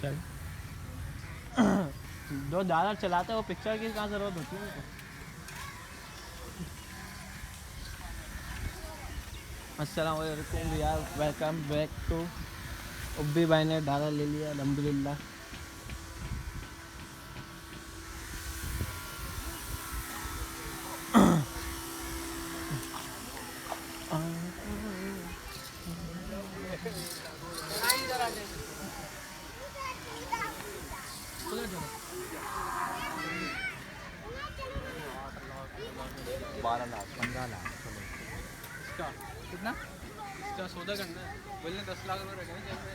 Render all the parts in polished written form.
Picture. जो ज़्यादा चलाते हैं वो पिक्चर की कहाँ ज़रूरत होती है उनको। अस्सलाम वालेकुम यार, वेलकम बैक टू। उब्बी भाई ने डाला ले लिया अल्हम्दुलिल्लाह। बारह लाख 15 लाख इसका कितना? इसका सौदा करना है, बोलने 10 लाख रुपये रखे हैं जेब में।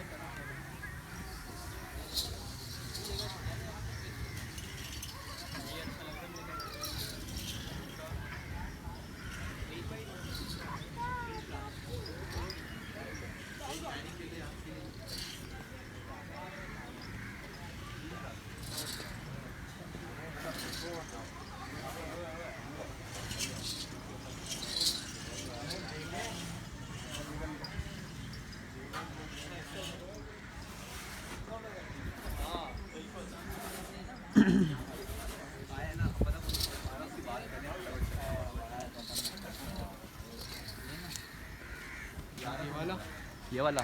ये वाला